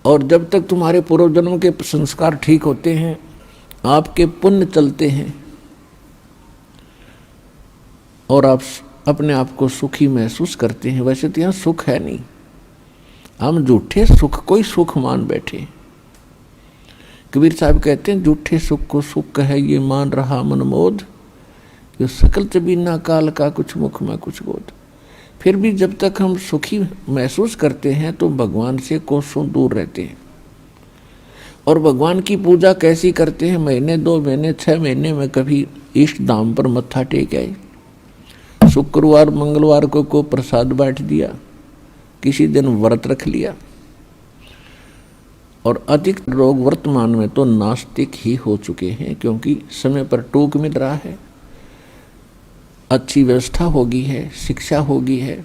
और जब तक तुम्हारे पूर्व जन्म के संस्कार ठीक होते हैं, आपके पुण्य चलते हैं और आप अपने आप को सुखी महसूस करते हैं। वैसे तो यहाँ सुख है नहीं, हम झूठे सुख को ही सुख मान बैठे। कबीर साहब कहते हैं झूठे सुख को सुख है ये मान रहा मनमोद, यो सकल चबीना काल का कुछ मुख में कुछ गोद। फिर भी जब तक हम सुखी महसूस करते हैं तो भगवान से कोसों दूर रहते हैं। और भगवान की पूजा कैसी करते हैं? महीने 2 महीने 6 महीने में कभी इष्ट धाम पर मत्था टेक आए, शुक्रवार मंगलवार को प्रसाद बांट दिया, किसी दिन व्रत रख लिया। और अधिक लोग वर्तमान में तो नास्तिक ही हो चुके हैं, क्योंकि समय पर टूक मिल रहा है, अच्छी व्यवस्था होगी है, शिक्षा होगी है,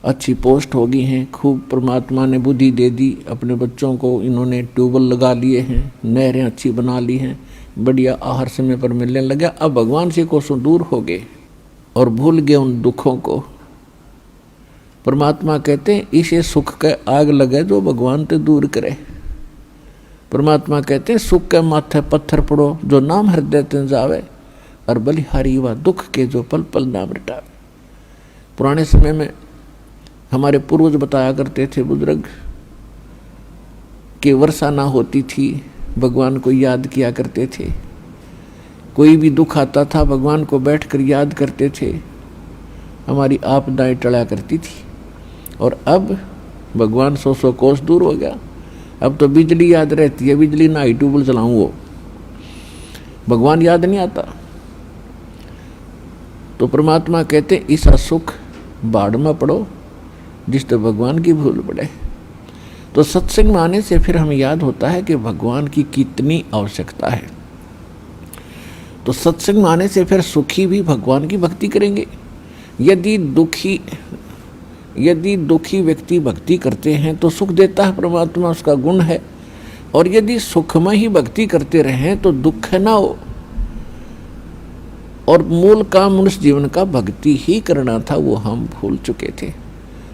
अच्छी पोस्ट होगी है, खूब परमात्मा ने बुद्धि दे दी, अपने बच्चों को इन्होंने ट्यूबवेल लगा लिए हैं, नहरें अच्छी बना ली हैं, बढ़िया आहार समय पर मिलने लगा। अब भगवान से कोसों दूर हो गए और भूल गए उन दुखों को। परमात्मा कहते हैं इसे सुख के आग लगे जो भगवान ते दूर करे। परमात्मा कहते हैं सुख के माथे पत्थर पड़ो जो नाम हृदय ते जावे, और बलिहारी व दुख के जो पल पल नाम रटावे। पुराने समय में हमारे पूर्वज बताया करते थे बुजुर्ग कि वर्षा ना होती थी, भगवान को याद किया करते थे। कोई भी दुख आता था भगवान को बैठकर याद करते थे, हमारी आपदाएं टला करती थी। और अब भगवान 100 कोस दूर हो गया। अब तो बिजली याद रहती है, बिजली ना ही ट्यूबवेल चलाऊं वो, भगवान याद नहीं आता। तो परमात्मा कहते ऐसा सुख बाढ़ में पड़ो जिससे भगवान की भूल पड़े। तो सत्संग में आने से फिर हमें याद होता है कि भगवान की कितनी आवश्यकता है। तो सत्संग में आने से फिर सुखी भी भगवान की भक्ति करेंगे। यदि दुखी व्यक्ति भक्ति करते हैं तो सुख देता है परमात्मा, उसका गुण है। और यदि सुख में ही भक्ति करते रहें तो दुख ना हो। और मूल काम मनुष्य जीवन का भक्ति ही करना था, वो हम भूल चुके थे।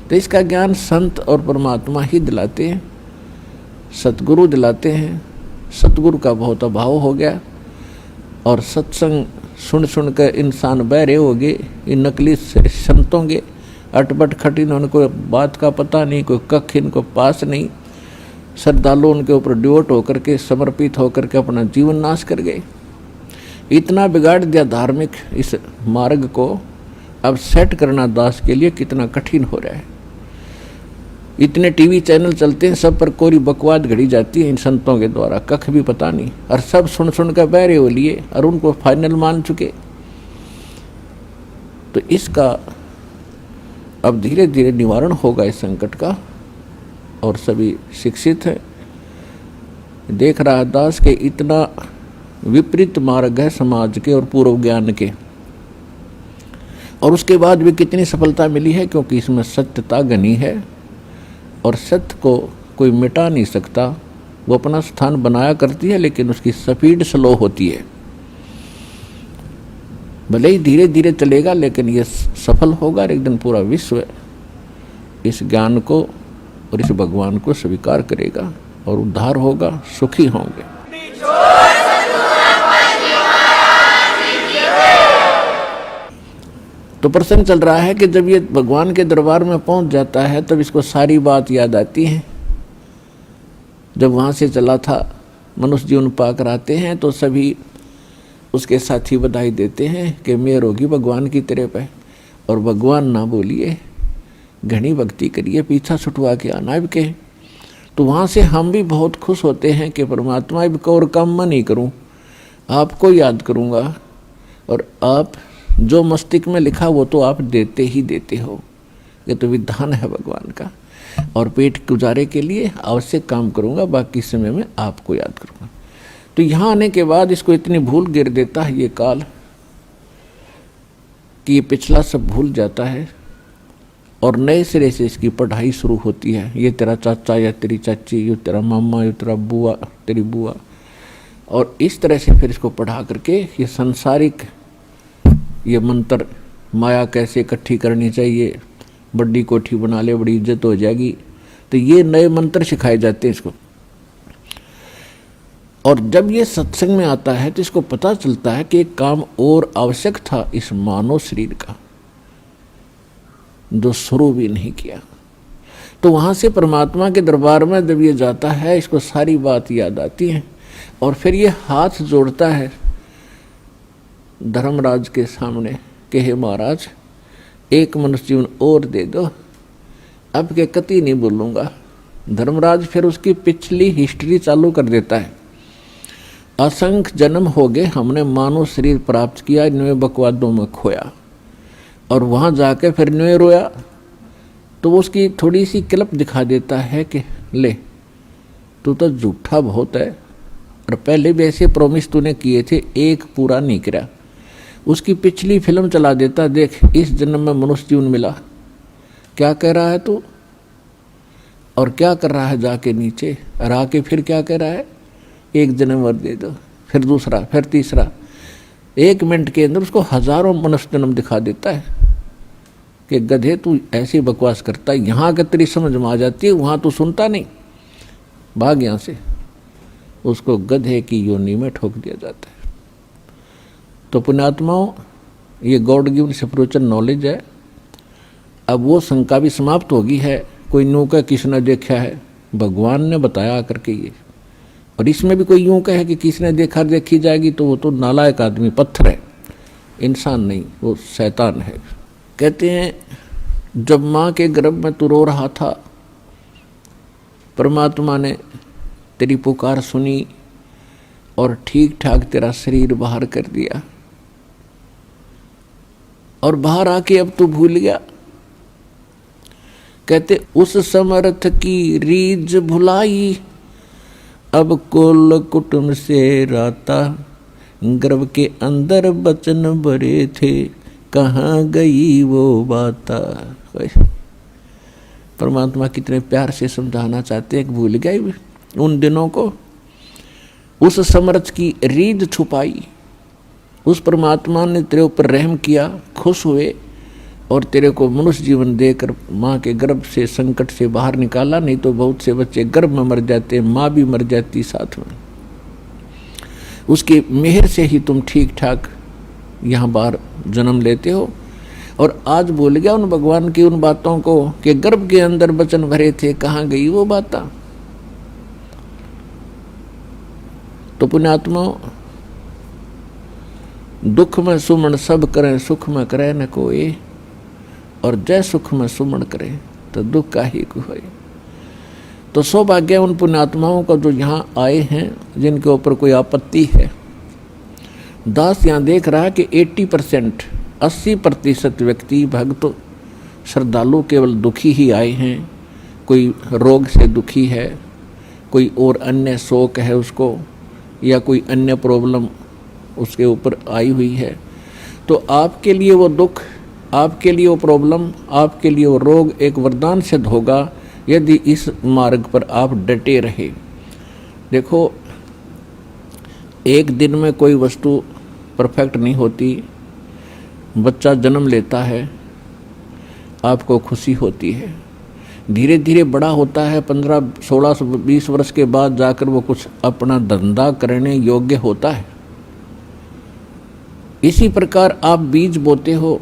तो इसका ज्ञान संत और परमात्मा ही दिलाते हैं, सतगुरु दिलाते हैं। सतगुरु का बहुत अभाव हो गया और सत्संग सुन सुन कर इंसान बहरे हो गए। इन नकली संतों के अटपट खटिन, उनको बात का पता नहीं, कोई कख इनको पास नहीं। श्रद्धालु उनके ऊपर डिवोट होकर के, समर्पित होकर के अपना जीवन नाश कर गए। इतना बिगाड़ दिया धार्मिक इस मार्ग को, अब सेट करना दास के लिए कितना कठिन हो रहा है। इतने टीवी चैनल चलते हैं, सब पर कोरी बकवाद घड़ी जाती है इन संतों के द्वारा, कख भी पता नहीं, और सब सुन सुन कर बहरे हो लिए और उनको फाइनल मान चुके। तो इसका अब धीरे धीरे निवारण होगा इस संकट का, और सभी शिक्षित हैं। देख रहा दास के इतना विपरीत मार्ग है समाज के और पूर्व ज्ञान के, और उसके बाद भी कितनी सफलता मिली है, क्योंकि इसमें सत्यता घनी है और सत्य को कोई मिटा नहीं सकता। वो अपना स्थान बनाया करती है लेकिन उसकी स्पीड स्लो होती है। भले ही धीरे धीरे चलेगा लेकिन ये सफल होगा, और एक दिन पूरा विश्व इस ज्ञान को और इस भगवान को स्वीकार करेगा और उद्धार होगा, सुखी होंगे। तो प्रसंग चल रहा है कि जब ये भगवान के दरबार में पहुंच जाता है तब इसको सारी बात याद आती है। जब वहाँ से चला था, मनुष्य जीवन पाकर आते हैं तो सभी उसके साथी बधाई देते हैं कि मेहर होगी भगवान की तेरे पे, और भगवान ना बोलिए, घनी भक्ति करिए, पीछा छुटवा के आना अब के। तो वहाँ से हम भी बहुत खुश होते हैं कि परमात्मा अब को और काम मैं नहीं करूँ, आपको याद करूँगा, और आप जो मस्तिष्क में लिखा वो तो आप देते ही देते हो। ये तो विधान है भगवान का। और पेट गुजारे के लिए आवश्यक काम करूँगा, बाकी समय में आपको याद करूँगा। तो यहाँ आने के बाद इसको इतनी भूल गिर देता है ये काल कि ये पिछला सब भूल जाता है और नए सिरे से इसकी पढ़ाई शुरू होती है। ये तेरा चाचा या तेरी चाची, ये तेरा मामा, ये तेरा बुआ, तेरी बुआ, और इस तरह से फिर इसको पढ़ा करके ये संसारिक ये मंत्र, माया कैसे इकट्ठी करनी चाहिए, बड़ी कोठी बना ले बड़ी इज्जत हो जाएगी, तो ये नए मंत्र सिखाए जाते हैं इसको। और जब ये सत्संग में आता है तो इसको पता चलता है कि एक काम और आवश्यक था इस मानव शरीर का, जो शुरू भी नहीं किया। तो वहां से परमात्मा के दरबार में जब ये जाता है, इसको सारी बात याद आती है और फिर ये हाथ जोड़ता है धर्मराज के सामने कि हे महाराज, एक मनुष्य जीवन और दे दो, अब के कति नहीं बोलूंगा। धर्मराज फिर उसकी पिछली हिस्ट्री चालू कर देता है। असंख्य जन्म हो गए, हमने मानव शरीर प्राप्त किया, न्वे बकवादों में खोया, और वहां जाके फिर न्वे रोया। तो वो उसकी थोड़ी सी क्लिप दिखा देता है कि ले, तू तो झूठा बहुत है, और पहले भी ऐसे प्रॉमिस तूने किए थे, एक पूरा नहीं किया। उसकी पिछली फिल्म चला देता, देख इस जन्म में मनुष्य जीवन मिला, क्या कह रहा है तू, और क्या कर रहा है जाके नीचे, और आके फिर क्या कह रहा है, एक जन्म और दे दो, फिर दूसरा, फिर तीसरा। 1 मिनट के अंदर उसको हजारों मनुष्य जन्म दिखा देता है कि गधे तू ऐसी बकवास करता है, यहाँ का तेरी समझ में आ जाती है, वहाँ तू सुनता नहीं, भाग यहाँ से। उसको गधे की योनि में ठोक दिया जाता है। तो पुण्यात्माओं, ये गॉड गिवन स्पिरिचुअल नॉलेज है। अब वो शंका भी समाप्त होगी है, कोई यूँ का किसने देखा है, भगवान ने बताया करके ये। और इसमें भी कोई यूँ कहे कि किसने देखा देखी जाएगी, तो वो तो नालायक आदमी, पत्थर है, इंसान नहीं, वो शैतान है। कहते हैं जब माँ के गर्भ में तू रो रहा था, परमात्मा ने तेरी पुकार सुनी और ठीक ठाक तेरा शरीर बाहर कर दिया, और बाहर आके अब तू भूल गया। कहते उस समर्थ की रीझ भुलाई, अब कुल कुटुंब से राता, गर्भ के अंदर बचन भरे थे, कहाँ गई वो बाता। परमात्मा कितने प्यार से समझाना चाहते हैं कि भूल गए उन दिनों को। उस समर्थ की रीझ छुपाई, उस परमात्मा ने तेरे ऊपर रहम किया, खुश हुए और तेरे को मनुष्य जीवन देकर माँ के गर्भ से संकट से बाहर निकाला। नहीं तो बहुत से बच्चे गर्भ में मर जाते, माँ भी मर जाती साथ में। उसकी मेहर से ही तुम ठीक ठाक यहाँ बाहर जन्म लेते हो। और आज भूल गया उन भगवान की उन बातों को कि गर्भ के अंदर बचन भरे थे, कहाँ गई वो बात। तो पुण्यात्मा, दुख में सुमन सब करें, सुख में करे न कोई, और जय सुख में सुमन करे तो दुख का ही कोई। तो सौभाग्य उन पुण्यात्माओं का जो यहाँ आए हैं, जिनके ऊपर कोई आपत्ति है। दास यहाँ देख रहा है कि 80% व्यक्ति भक्त श्रद्धालु केवल दुखी ही आए हैं। कोई रोग से दुखी है, कोई और अन्य शोक है उसको, या कोई अन्य प्रॉब्लम उसके ऊपर आई हुई है। तो आपके लिए वो दुख, आपके लिए वो प्रॉब्लम, आपके लिए वो रोग एक वरदान सिद्ध होगा यदि इस मार्ग पर आप डटे रहे। देखो, एक दिन में कोई वस्तु परफेक्ट नहीं होती। बच्चा जन्म लेता है, आपको खुशी होती है, धीरे धीरे बड़ा होता है, 15, 16, 20 वर्ष के बाद जाकर वो कुछ अपना धंधा करने योग्य होता है। इसी प्रकार आप बीज बोते हो।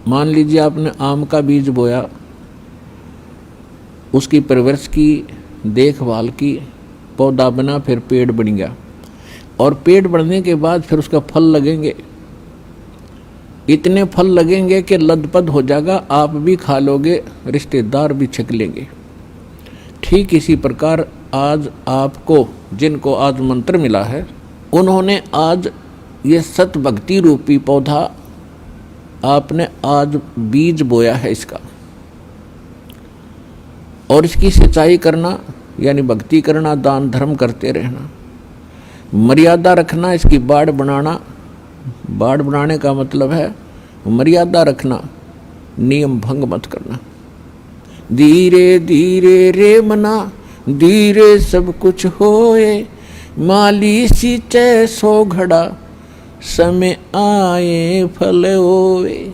मान लीजिए आपने आम का बीज बोया, उसकी परवरिश की, देखभाल की, पौधा बना, फिर पेड़ बन गया, और पेड़ बढ़ने के बाद फिर उसका फल लगेंगे। इतने फल लगेंगे कि लदपद हो जाएगा, आप भी खा लोगे, रिश्तेदार भी छक लेंगे। ठीक इसी प्रकार आज आपको, जिनको आज मंत्र मिला है, उन्होंने आज ये सत भक्ति रूपी पौधा आपने आज बीज बोया है इसका, और इसकी सिंचाई करना यानी भक्ति करना, दान धर्म करते रहना, मर्यादा रखना, इसकी बाड़ बनाना। बाड़ बनाने का मतलब है मर्यादा रखना, नियम भंग मत करना। धीरे धीरे रे मना, धीरे सब कुछ होए, माली सींचे सो घड़ा, समय आए फल होए।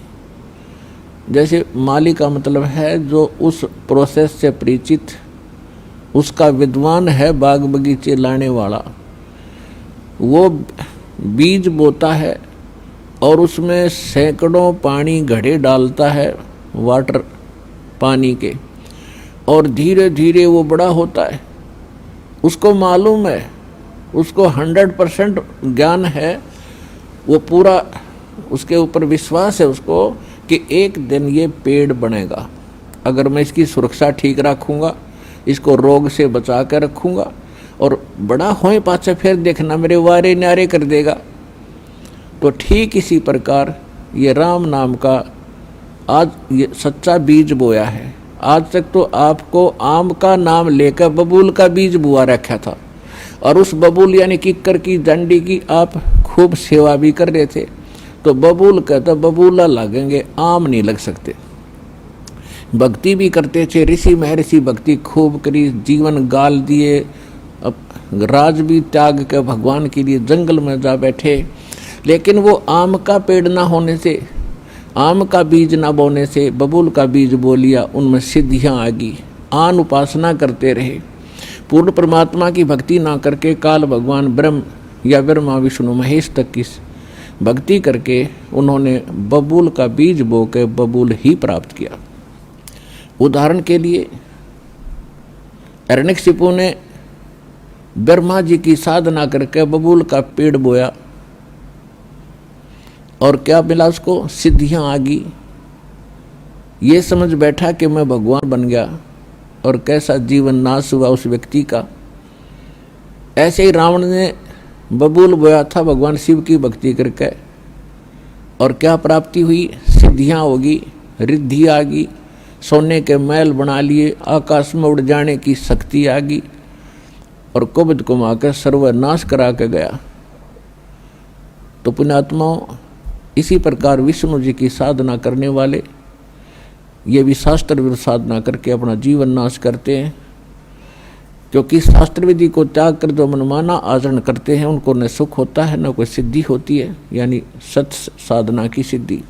जैसे माली का मतलब है जो उस प्रोसेस से परिचित, उसका विद्वान है बाग बगीचे लाने वाला। वो बीज बोता है और उसमें सैकड़ों पानी घड़े डालता है, वाटर पानी के, और धीरे धीरे वो बड़ा होता है। उसको मालूम है, उसको 100% ज्ञान है, वो पूरा उसके ऊपर विश्वास है उसको कि एक दिन ये पेड़ बनेगा। अगर मैं इसकी सुरक्षा ठीक रखूँगा, इसको रोग से बचा कर रखूँगा, और बड़ा होए पाछे फिर देखना मेरे वारे न्यारे कर देगा। तो ठीक इसी प्रकार ये राम नाम का आज ये सच्चा बीज बोया है। आज तक तो आपको आम का नाम लेकर बबूल का बीज बुआ रखा था, और उस बबूल यानी किक्कर की डंडी की आप खूब सेवा भी कर रहे थे। तो बबूल कहता बबूला लगेंगे, आम नहीं लग सकते। भक्ति भी करते थे, ऋषि महर्षि भक्ति खूब करी, जीवन गाल दिए, अब राज भी त्याग के भगवान के लिए जंगल में जा बैठे। लेकिन वो आम का पेड़ ना होने से, आम का बीज ना बोने से बबूल का बीज बो लिया, उनमें सिद्धियां आ गई। आन उपासना करते रहे, पूर्ण परमात्मा की भक्ति ना करके काल भगवान ब्रह्म या ब्रह्मा विष्णु महेश तक की भक्ति करके उन्होंने बबूल का बीज बो के बबूल ही प्राप्त किया। उदाहरण के लिए हिरण्यकशिपु ने ब्रह्मा जी की साधना करके बबूल का पेड़ बोया, और क्या मिला उसको? सिद्धियां आ गई। ये समझ बैठा कि मैं भगवान बन गया, और कैसा जीवन नाश हुआ उस व्यक्ति का। ऐसे ही रावण ने बबूल बोया था भगवान शिव की भक्ति करके, और क्या प्राप्ति हुई? सिद्धियां होगी, रिद्धि आ गई, सोने के महल बना लिए, आकाश में उड़ जाने की शक्ति आ गई, और कुबद को माकर सर्वनाश करा के गया। तो पुण्यात्माओं, इसी प्रकार विष्णु जी की साधना करने वाले ये भी शास्त्र विरुद्ध साधना करके अपना जीवन नाश करते हैं, क्योंकि शास्त्र विधि को त्याग कर जो मनमाना आचरण करते हैं उनको न सुख होता है न कोई सिद्धि होती है, यानी सत्य साधना की सिद्धि,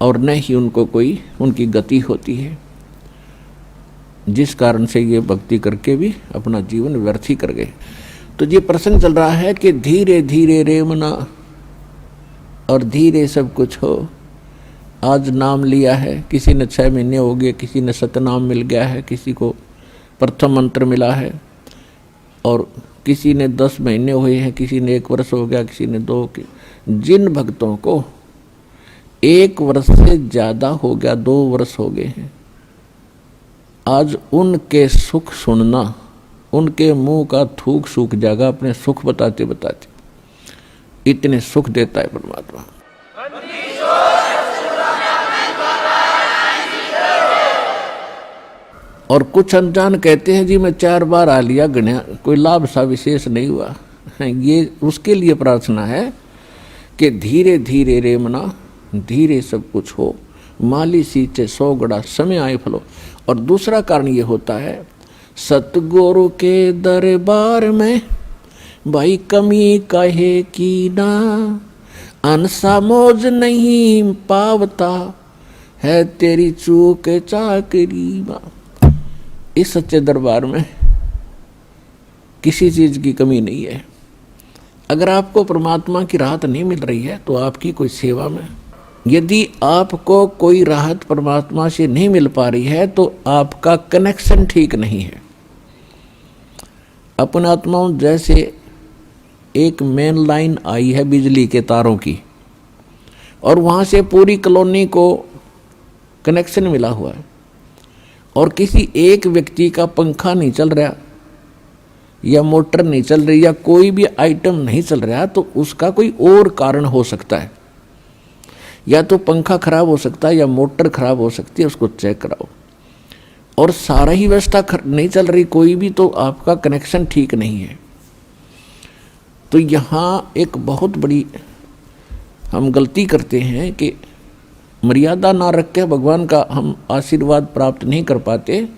और न ही उनको कोई उनकी गति होती है, जिस कारण से ये भक्ति करके भी अपना जीवन व्यर्थ ही कर गए। तो ये प्रसंग चल रहा है कि धीरे धीरे रेमना और धीरे सब कुछ हो। आज नाम लिया है, किसी ने 6 महीने हो गए, किसी ने सतनाम मिल गया है, किसी को प्रथम मंत्र मिला है, और किसी ने 10 महीने हुए हैं, किसी ने 1 वर्ष हो गया, किसी ने 2 के। जिन भक्तों को 1 वर्ष से ज़्यादा हो गया, 2 वर्ष हो गए हैं, आज उनके सुख सुनना, उनके मुंह का थूक सूख जाएगा अपने सुख बताते बताते। इतने सुख देता है परमात्मा। और कुछ अनजान कहते हैं जी मैं 4 बार आ लिया गण्या, कोई लाभ सा विशेष नहीं हुआ। ये उसके लिए प्रार्थना है कि धीरे धीरे रेमना, धीरे सब कुछ हो, माली सींचे 100 गड़ा, समय आए फलो। और दूसरा कारण ये होता है, सतगुरु के दरबार में भाई कमी कहे की ना, अनसा मौज नहीं पावता है तेरी चूक चाकरी माँ। इस सच्चे दरबार में किसी चीज की कमी नहीं है। अगर आपको परमात्मा की राहत नहीं मिल रही है तो आपकी कोई सेवा में, यदि आपको कोई राहत परमात्मा से नहीं मिल पा रही है तो आपका कनेक्शन ठीक नहीं है। अपने आत्माओं, जैसे एक मेन लाइन आई है बिजली के तारों की, और वहाँ से पूरी कॉलोनी को कनेक्शन मिला हुआ है, और किसी एक व्यक्ति का पंखा नहीं चल रहा या मोटर नहीं चल रही या कोई भी आइटम नहीं चल रहा, तो उसका कोई और कारण हो सकता है। या तो पंखा खराब हो सकता है या मोटर खराब हो सकती है, उसको चेक कराओ। और सारा ही व्यवस्था नहीं चल रही कोई भी, तो आपका कनेक्शन ठीक नहीं है। तो यहाँ एक बहुत बड़ी हम गलती करते हैं कि मर्यादा ना रख के भगवान का हम आशीर्वाद प्राप्त नहीं कर पाते,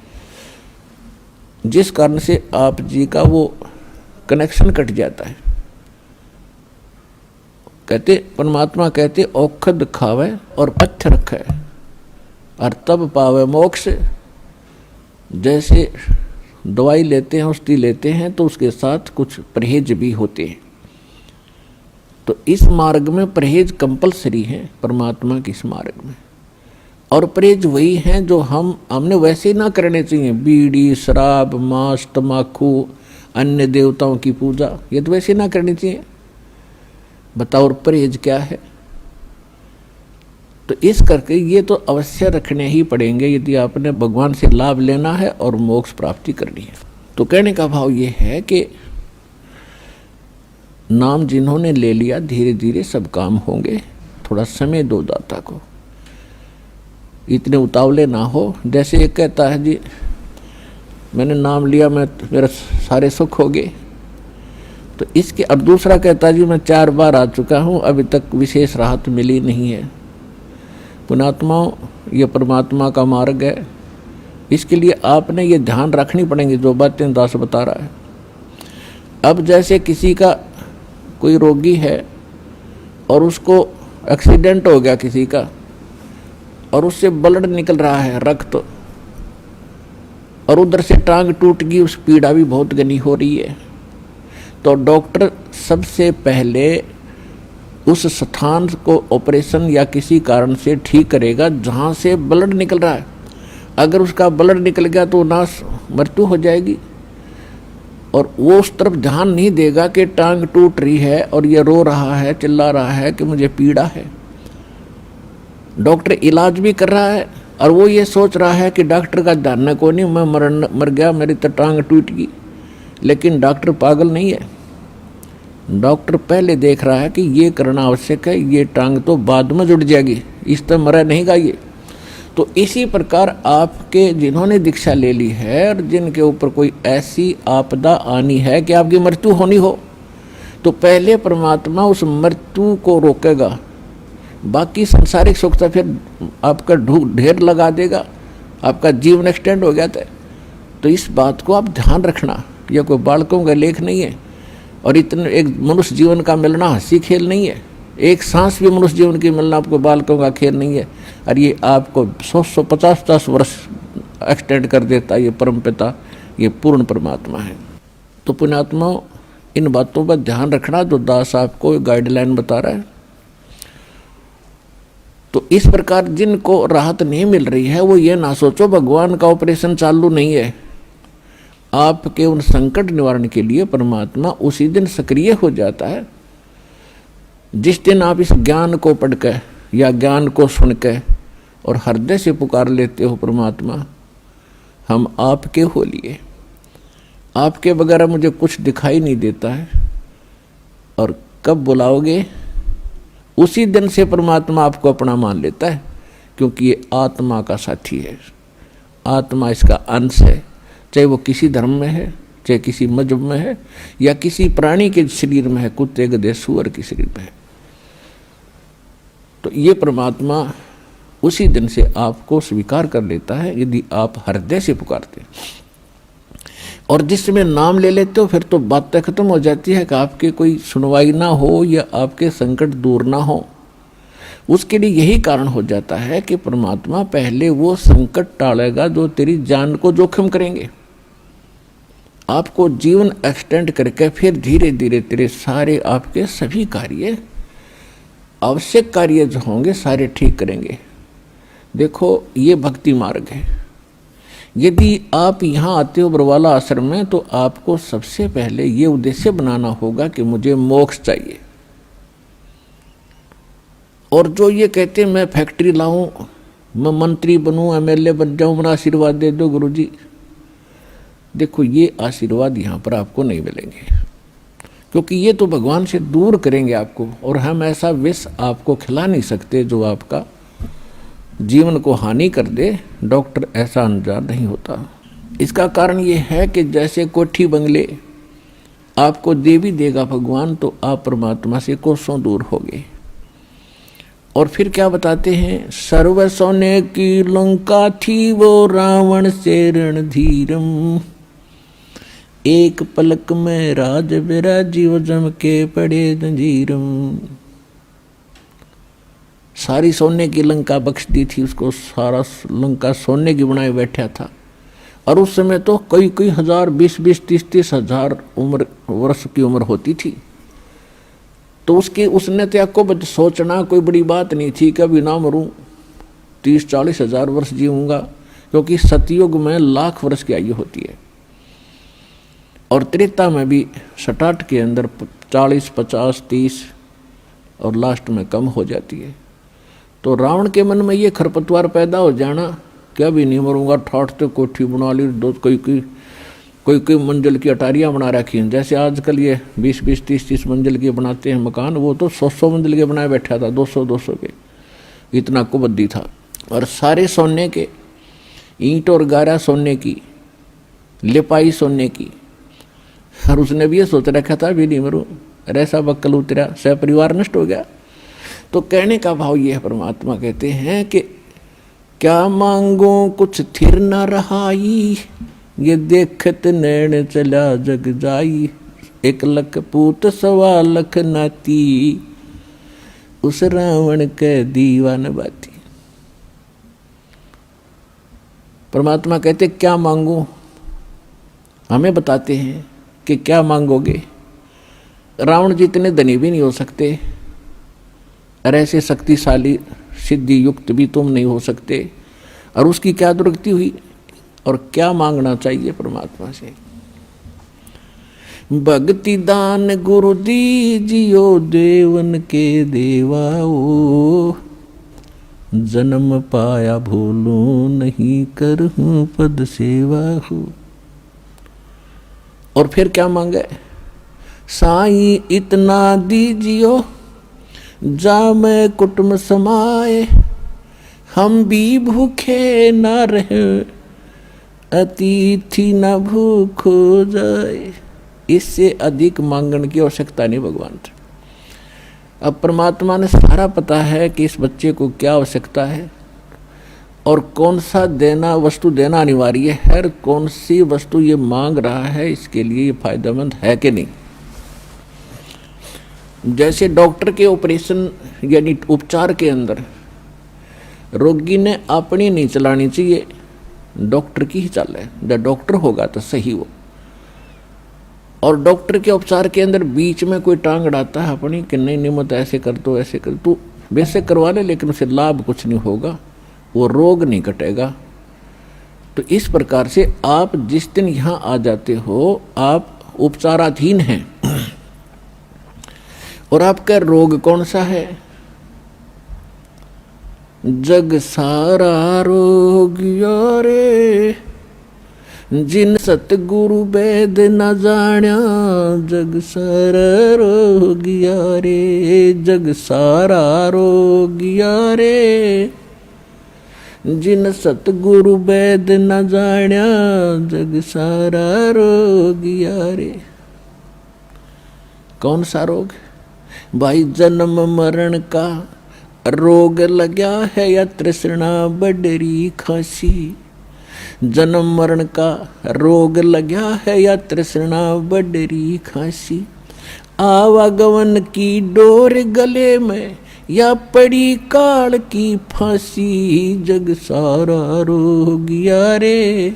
जिस कारण से आप जी का वो कनेक्शन कट जाता है। कहते परमात्मा कहते औखद खावे और पत्थर रखे और तब पावे मोक्ष। जैसे दवाई लेते हैं, औषधि लेते हैं, तो उसके साथ कुछ परहेज भी होते हैं। तो इस मार्ग में परहेज कंपलसरी है, परमात्मा के इस मार्ग में। और परहेज वही हैं जो हमने वैसे ही ना करने चाहिए। बीड़ी, शराब, मांस, तम्बाकू, अन्य देवताओं की पूजा, ये तो वैसे ही ना करनी चाहिए। बताओ और परहेज क्या है? तो इस करके ये तो अवश्य रखने ही पड़ेंगे यदि आपने भगवान से लाभ लेना है और मोक्ष प्राप्ति करनी है। तो कहने का भाव ये है कि नाम जिन्होंने ले लिया, धीरे धीरे सब काम होंगे। थोड़ा समय दो दाता को, इतने उतावले ना हो। जैसे एक कहता है जी मैंने नाम लिया, मेरा सारे सुख हो गए, तो इसके। और दूसरा कहता है जी मैं 4 बार आ चुका हूँ, अभी तक विशेष राहत मिली नहीं है। पुण्यात्माओं, ये परमात्मा का मार्ग है, इसके लिए आपने ये ध्यान रखनी पड़ेंगी जो बातें दास बता रहा है। अब जैसे किसी का कोई रोगी है और उसको एक्सीडेंट हो गया किसी का, और उससे ब्लड निकल रहा है, रक्त, और उधर से टांग टूट गई, उस पीड़ा भी बहुत घनी हो रही है, तो डॉक्टर सबसे पहले उस स्थान को ऑपरेशन या किसी कारण से ठीक करेगा जहाँ से ब्लड निकल रहा है। अगर उसका ब्लड निकल गया तो नाश मृत्यु हो जाएगी, और वो उस तरफ ध्यान नहीं देगा कि टांग टूट रही है और ये रो रहा है, चिल्ला रहा है कि मुझे पीड़ा है। डॉक्टर इलाज भी कर रहा है और वो ये सोच रहा है कि डॉक्टर का ध्यान को नहीं, मैं मर गया, मेरी तो टांग टूट गई। लेकिन डॉक्टर पागल नहीं है, डॉक्टर पहले देख रहा है कि ये करना आवश्यक है, ये टांग तो बाद में जुड़ जाएगी, इस तरह मरा नहीं गा ये। तो इसी प्रकार आपके जिन्होंने दीक्षा ले ली है और जिनके ऊपर कोई ऐसी आपदा आनी है कि आपकी मृत्यु होनी हो, तो पहले परमात्मा उस मृत्यु को रोकेगा, बाकी संसारिक सुख तो फिर आपका ढेर लगा देगा, आपका जीवन एक्सटेंड हो गया था। तो इस बात को आप ध्यान रखना, यह कोई बालकों का लेख नहीं है, और इतने एक मनुष्य जीवन का मिलना हंसी खेल नहीं है। एक सांस भी मनुष्य जीवन की मिलना आपको बालकों का खेल नहीं है, और ये आपको 100-150 वर्ष एक्सटेंड कर देता है। ये परमपिता, ये पूर्ण परमात्मा है। तो पुण्यात्माओं, इन बातों पर ध्यान रखना जो दास आपको गाइडलाइन बता रहा है। तो इस प्रकार जिनको राहत नहीं मिल रही है वो ये ना सोचो भगवान का ऑपरेशन चालू नहीं है। आपके उन संकट निवारण के लिए परमात्मा उसी दिन सक्रिय हो जाता है जिस दिन आप इस ज्ञान को पढ़कर या ज्ञान को सुनकर और हृदय से पुकार लेते हो, परमात्मा हम आपके हो लिए, आपके बगैर मुझे कुछ दिखाई नहीं देता है। और कब बुलाओगे उसी दिन से परमात्मा आपको अपना मान लेता है, क्योंकि ये आत्मा का साथी है, आत्मा इसका अंश है। चाहे वो किसी धर्म में है, चाहे किसी मजहब में है, या किसी प्राणी के शरीर में है, कुत्ते गधे सूअर के शरीर में है। तो ये परमात्मा उसी दिन से आपको स्वीकार कर लेता है यदि आप हृदय से पुकारते। और जिस समय नाम ले लेते हो फिर तो बातें खत्म हो जाती है कि आपके कोई सुनवाई ना हो या आपके संकट दूर ना हो। उसके लिए यही कारण हो जाता है कि परमात्मा पहले वो संकट टालेगा जो तेरी जान को जोखिम करेंगे। आपको जीवन एक्सटेंड करके फिर धीरे धीरे तेरे सारे आपके सभी कार्य, आवश्यक कार्य जो होंगे सारे ठीक करेंगे। देखो ये भक्ति मार्ग है। यदि आप यहाँ आते हो बरवाला आश्रम में तो आपको सबसे पहले ये उद्देश्य बनाना होगा कि मुझे मोक्ष चाहिए। और जो ये कहते हैं मैं फैक्ट्री लाऊं, मैं मंत्री बनूं, एमएलए बन जाऊं, मेरा आशीर्वाद दे दो गुरुजी, देखो ये आशीर्वाद यहाँ पर आपको नहीं मिलेंगे, क्योंकि ये तो भगवान से दूर करेंगे आपको। और हम ऐसा विष आपको खिला नहीं सकते जो आपका जीवन को हानि कर दे। डॉक्टर ऐसा अनजान नहीं होता। इसका कारण ये है कि जैसे कोठी बंगले आपको दे भी देगा भगवान, तो आप परमात्मा से कोसों दूर हो गए। और फिर क्या बताते हैं, सर्व सोने की लंका थी वो रावण से रणधीरम, एक पलक में राज विराजीव जम के पड़े जंजीरम। सारी सोने की लंका बख्श दी थी उसको, सारा लंका सोने की बनाए बैठा था, और उस समय तो कई कई हजार, 20-20, 30-30 हजार वर्ष की उम्र होती थी। तो उसने तो आपको सोचना कोई बड़ी बात नहीं थी कि अभी ना मरूं, 30-40 हजार वर्ष जीऊंगा, क्योंकि सतयुग में लाख वर्ष की आयु होती है और त्रेता में भी 67 के अंदर 40, 50, 30 और लास्ट में कम हो जाती है। तो रावण के मन में ये खरपतवार पैदा हो जाना, क्या भी नहीं मरूंगा, ठाठ तो कोठी बना ली, दो कोई मंजिल की अटारियाँ बना रखी हैं। जैसे आजकल ये 20-20, 30-30 मंजिल के बनाते हैं मकान, वो तो 100 मंजिल के बनाए बैठा था, 200 के, इतना कुबद्दी था। और सारे सोने के, ईंट और गारा सोने की, लिपाई सोने की। और उसने भी ये सोच रखा था भी नहीं मरूं, ऐसा बक्कल उतरा, सह परिवार नष्ट हो गया। तो कहने का भाव ये है, परमात्मा कहते हैं कि क्या मांगो कुछ थिर न रहाई, ये देखत नैन चला जग जाई, 1 लख पूत 1.25 लाख नाती, उस रावण के दीवान बाती। परमात्मा कहते क्या मांगो, हमें बताते हैं कि क्या मांगोगे। रावण जितने धनी भी नहीं हो सकते और ऐसे शक्तिशाली सिद्धि युक्त भी तुम नहीं हो सकते। और उसकी क्या दुर्गति हुई और क्या मांगना चाहिए परमात्मा से। भक्ति दान गुरु दीजियो, देवन के देवाओ, जन्म पाया भूलूं नहीं, करहूं पद सेवा हो। और फिर क्या मांगे, साईं इतना दीजियो, जा मैं कुटुंब समाए, हम भी भूखे न रहे, अतिथि न भूख हो जाए। इससे अधिक मांगने की आवश्यकता नहीं भगवान से। अब परमात्मा ने सारा पता है कि इस बच्चे को क्या आवश्यकता है और कौन सा वस्तु देना अनिवार्य है, कौन सी वस्तु ये मांग रहा है, इसके लिए ये फायदेमंद है कि नहीं। जैसे डॉक्टर के ऑपरेशन यानी उपचार के अंदर रोगी ने अपनी नहीं चलानी चाहिए, डॉक्टर की ही चले, जब डॉक्टर होगा तो सही वो। और डॉक्टर के उपचार के अंदर बीच में कोई टांग अड़ाता है अपनी कि नहीं निमत ऐसे कर दो, ऐसे कर दो, वैसे करवा ले, लेकिन उसे लाभ कुछ नहीं होगा, वो रोग नहीं कटेगा। तो इस प्रकार से आप जिस दिन यहाँ आ जाते हो, आप उपचाराधीन हैं और आपका रोग कौन सा है, जग सारा रोग यारे, जिन सतगुरु वेद न जाण्या, जग सारा रोग यारे, जग सारा रोग यारे, जिन सतगुरु वेद न जाण्या, जग सारा रोग यारे। कौन सा रोग भाई, जन्म मरण का रोग लगा है या तृष्णा बडरी खासी, जन्म मरण का रोग लगा है या तृष्णा बडरी खासी, आवागमन की डोर गले में या पड़ी काल की फांसी, जग सारा रोग यारे,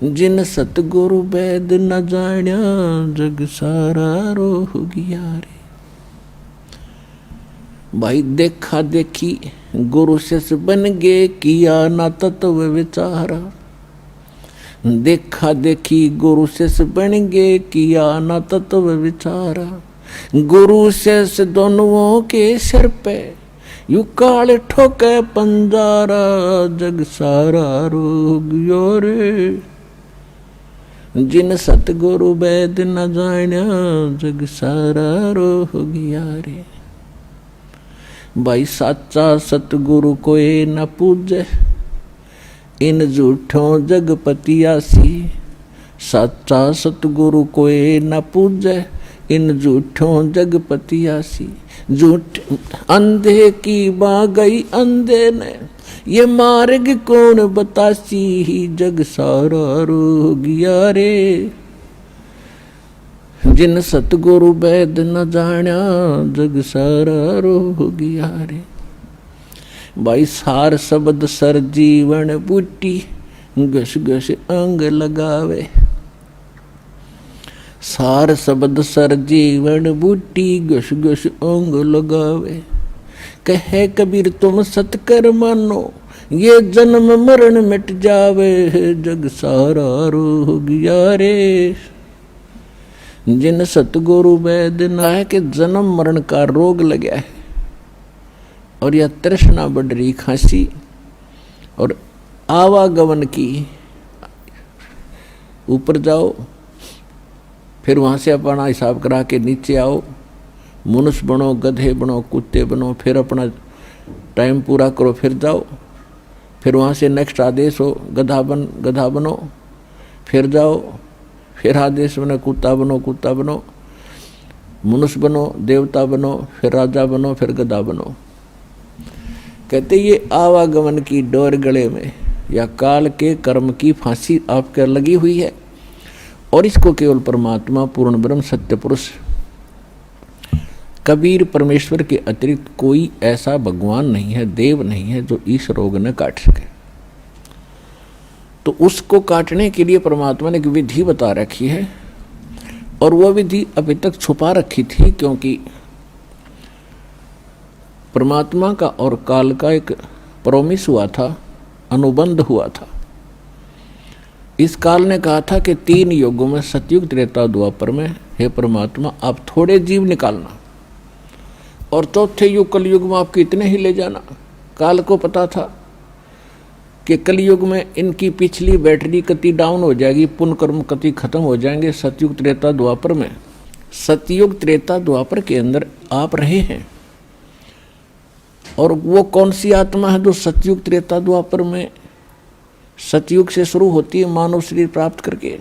जिन सतगुरु वेद न जाण्या, जग सारा रोग यारे। भाई देखा देखी गुरु शिष्य बन गए, किया ना तत्व विचारा, देखा देखी गुरु शिष्य बन गए, किया ना तत्व विचारा, गुरु शिष्य दोनों के सिर पे यू काल ठोके पंजारा, जग सारा रोग यारे, जिन सतगुरु वेद न जाण्या, जग सारा रोग यारे। भाई साचा सतगुरु कोई न पूजे, इन झूठों जगपतियासी, साचा सतगुरु कोई न पूजे, इन झूठों जगपतियासी, झूठ अंधे की बा गई अंधे ने, ये मार्ग कौन बतासी, जग सारा रोग यारे, जिन सतगुरु वेद न जाण्या, जग सारा रोग यारे। भाई सार शब्द सर जीवन बूटी, घस घस अंग लगावे। सार शब्द सर जीवन बूटी घस घस अंग लगावे। कहे कबीर तुम सतकर मानो ये जन्म मरण मिट जावे। जग सारा रोग गया रे जिन सतगुरु वैद ना है कि जन्म मरण का रोग लगा है और यह तृष्णा बढ़ रही खांसी और आवागमन की। ऊपर जाओ फिर वहां से अपना हिसाब करा के नीचे आओ, मनुष्य बनो, गधे बनो, कुत्ते बनो, फिर अपना टाइम पूरा करो, फिर जाओ, फिर वहाँ से नेक्स्ट आदेश हो गधा बनो, फिर जाओ, फिर आदेश बनो कुत्ता बनो, मनुष्य बनो, देवता बनो, फिर राजा बनो, फिर गधा बनो। कहते ये आवागमन की डोर गले में या काल के कर्म की फांसी आपके लगी हुई है और इसको केवल परमात्मा पूर्ण ब्रह्म सत्य पुरुष कबीर परमेश्वर के अतिरिक्त कोई ऐसा भगवान नहीं है, देव नहीं है जो इस रोग ने काट सके। तो उसको काटने के लिए परमात्मा ने एक विधि बता रखी है और वह विधि अभी तक छुपा रखी थी, क्योंकि परमात्मा का और काल का एक प्रॉमिस हुआ था, अनुबंध हुआ था। इस काल ने कहा था कि 3 युगों में सतयुग त्रेता द्वापर में हे परमात्मा आप थोड़े जीव निकालना और चौथे युग कलयुग में आप कितने ही ले जाना। काल को पता था कि कलयुग में इनकी पिछली बैटरी कति डाउन हो जाएगी, पुण्य कर्म कति खत्म हो जाएंगे। सतयुग त्रेता द्वापर में, सतयुग त्रेता द्वापर के अंदर आप रहे हैं और वो कौन सी आत्मा है जो सतयुग त्रेता द्वापर में सतयुग से शुरू होती है मानव शरीर प्राप्त करके?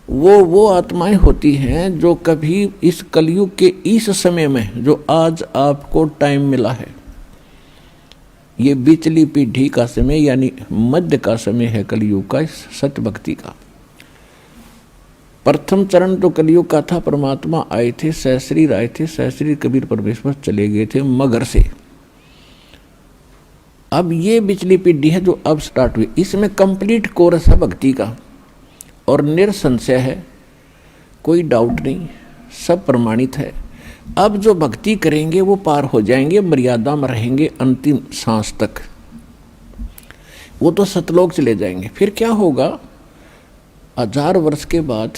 वो आत्माएं होती हैं जो कभी इस कलयुग के इस समय में जो आज आपको टाइम मिला है, ये बिचली पीढ़ी का समय यानी मध्य का समय है कलयुग का, इस सत्य भक्ति का। प्रथम चरण तो कलयुग का था, परमात्मा आए थे, सहस्रीर आए थे, सहस्रीर कबीर परमेश्वर चले गए थे मगर से। अब ये बिचली पीढ़ी है जो अब स्टार्ट हुई, इसमें कंप्लीट कोर्स है भक्ति का और निरसंशय है, कोई डाउट नहीं, सब प्रमाणित है। अब जो भक्ति करेंगे वो पार हो जाएंगे, मर्यादा में रहेंगे अंतिम सांस तक, वो तो सतलोक चले जाएंगे। फिर क्या होगा, 1000 वर्ष के बाद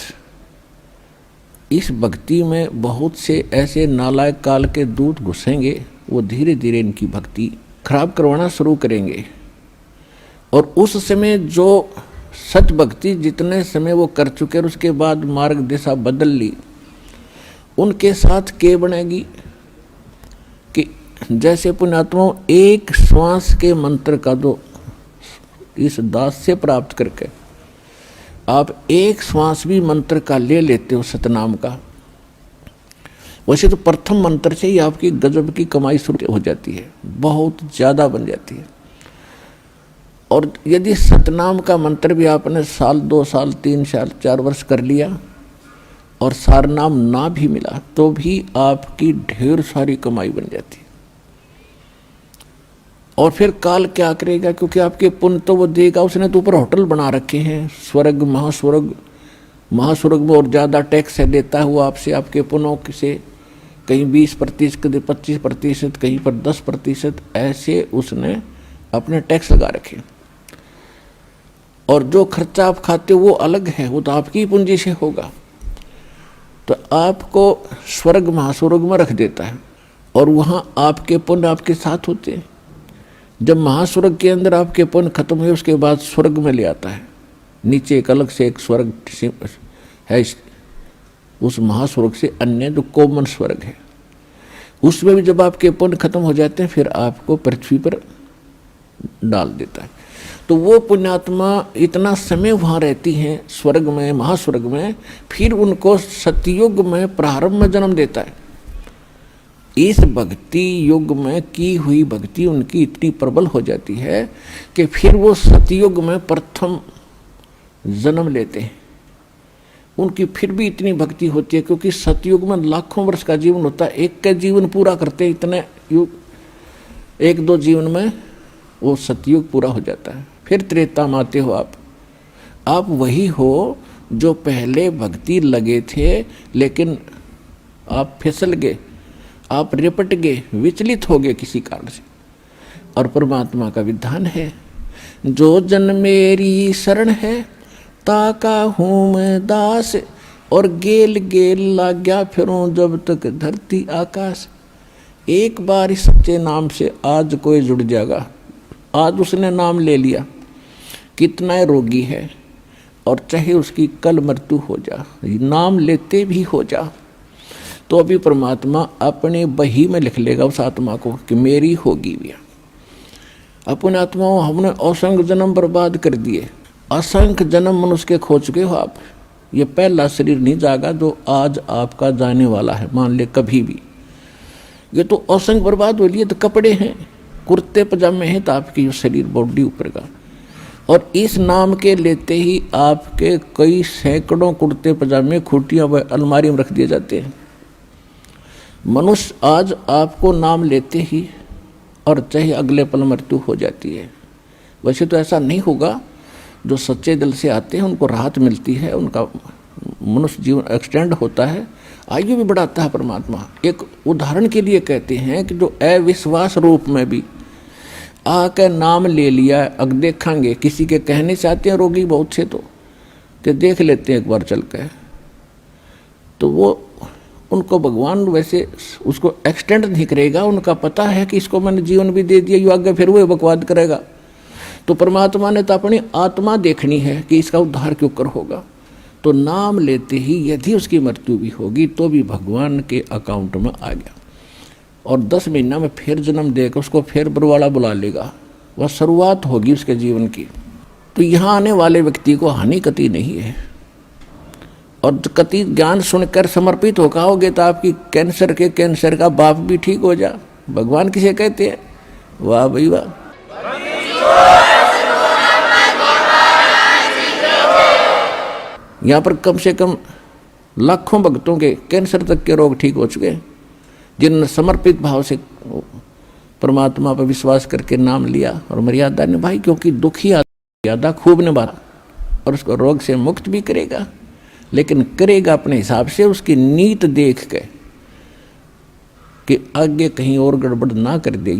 इस भक्ति में बहुत से ऐसे नालायक काल के दूत घुसेंगे, वो धीरे धीरे इनकी भक्ति खराब करवाना शुरू करेंगे और उस समय जो सच भक्ति जितने समय वो कर चुके और उसके बाद मार्ग दिशा बदल ली, उनके साथ के बनेगी कि जैसे पुण्यात्माओं एक श्वास के मंत्र का जो इस दास से प्राप्त करके आप एक श्वास भी मंत्र का ले लेते हो सतनाम का, वैसे तो प्रथम मंत्र से ही आपकी गजब की कमाई शुरू हो जाती है, बहुत ज़्यादा बन जाती है। और यदि सतनाम का मंत्र भी आपने 1 2 साल 3 साल 4 वर्ष कर लिया और सारनाम ना भी मिला तो भी आपकी ढेर सारी कमाई बन जाती है। और फिर काल क्या करेगा, क्योंकि आपके पुण्य तो वो देगा, उसने तो ऊपर होटल बना रखे हैं, स्वर्ग महास्वर्ग में और ज़्यादा टैक्स देता है वो आपसे, आपके पुण्यों से कहीं 20%, 25%, कहीं पर 10%, ऐसे उसने अपने टैक्स लगा रखे। और जो खर्चा आप खाते हो वो अलग है, वो तो आपकी पूंजी से होगा। तो आपको स्वर्ग महास्वर्ग में रख देता है और वहाँ आपके पुण्य आपके साथ होते हैं। जब महास्वर्ग के अंदर आपके पुण्य खत्म हुए उसके बाद स्वर्ग में ले आता है, नीचे एक अलग से एक स्वर्ग है, उस महास्वर्ग से अन्य जो कॉमन स्वर्ग है, उसमें भी जब आपके पुण्य खत्म हो जाते हैं फिर आपको पृथ्वी पर डाल देता है। तो वो पुण्यात्मा इतना समय वहाँ रहती हैं स्वर्ग में, महास्वर्ग में, फिर उनको सतयुग में प्रारंभ में जन्म देता है। इस भक्ति युग में की हुई भक्ति उनकी इतनी प्रबल हो जाती है कि फिर वो सतयुग में प्रथम जन्म लेते हैं। उनकी फिर भी इतनी भक्ति होती है क्योंकि सतयुग में लाखों वर्ष का जीवन होता है, एक का जीवन पूरा करते इतने युग, 1-2 जीवन में वो सतयुग पूरा हो जाता है। फिर त्रेता में आते हो आप वही हो जो पहले भक्ति लगे थे, लेकिन आप फिसल गए, आप रिपट गए, विचलित हो गए किसी कारण से। और परमात्मा का विधान है, जो जन मेरी शरण है ताका हूँ मैं दास, और गेल गेल लाग्या फिरूं जब तक धरती आकाश। एक बार इस सच्चे नाम से आज कोई जुड़ जाएगा, आज उसने नाम ले लिया, कितना रोगी है और चाहे उसकी कल मृत्यु हो जा, नाम लेते भी हो जा, तो अभी परमात्मा अपने बही में लिख लेगा उस आत्मा को कि मेरी होगी भी। अपने आत्माओं हमने असंख्य जन्म बर्बाद कर दिए, असंख्य जन्म मनुष्य के खो चुके हो आप। ये पहला शरीर नहीं जागा जो आज आपका जाने वाला है, मान ले कभी भी। ये तो असंख्य बर्बाद हो लिए, तो कपड़े हैं, कुर्ते पजामे हैं, तो आपकी जो शरीर बॉडी ऊपर का, और इस नाम के लेते ही आपके कई सैकड़ों कुर्ते पजामे खूटियाँ व अलमारी में रख दिए जाते हैं। मनुष्य आज आपको नाम लेते ही और चाहे अगले पल मृत्यु हो जाती है। वैसे तो ऐसा नहीं होगा, जो सच्चे दिल से आते हैं उनको राहत मिलती है, उनका मनुष्य जीवन एक्सटेंड होता है, आयु भी बढ़ाता है परमात्मा। एक उदाहरण के लिए कहते हैं कि जो अविश्वास रूप में भी आकर नाम ले लिया, अब देखेंगे किसी के कहने से आते हैं रोगी बहुत से, तो कि देख लेते हैं एक बार चल कर, तो वो उनको भगवान वैसे उसको एक्सटेंड नहीं करेगा, उनका पता है कि इसको मैंने जीवन भी दे दिया, यो आगे फिर वो बकवाद करेगा। तो परमात्मा ने तो अपनी आत्मा देखनी है कि इसका उद्धार क्यों कर होगा, तो नाम लेते ही यदि उसकी मृत्यु भी होगी तो भी भगवान के अकाउंट में आ गया, और 10 महीना में फिर जन्म देकर उसको फिर बरवाला बुला लेगा, वह शुरुआत होगी उसके जीवन की। तो यहाँ आने वाले व्यक्ति को हानि कति नहीं है, और कति ज्ञान सुनकर समर्पित हो आओगे तो आपकी कैंसर का बाप भी ठीक हो जा। भगवान किसे कहते हैं? वाह भाई वाह। यहाँ पर कम से कम लाखों भक्तों के कैंसर तक के रोग ठीक हो चुके हैं, जिन्होंने समर्पित भाव से परमात्मा पर विश्वास करके नाम लिया और मर्यादा निभाई, क्योंकि दुखी मर्यादा खूब निभा और उसको रोग से मुक्त भी करेगा, लेकिन करेगा अपने हिसाब से, उसकी नीत देख के कि आगे कहीं और गड़बड़ ना कर दे।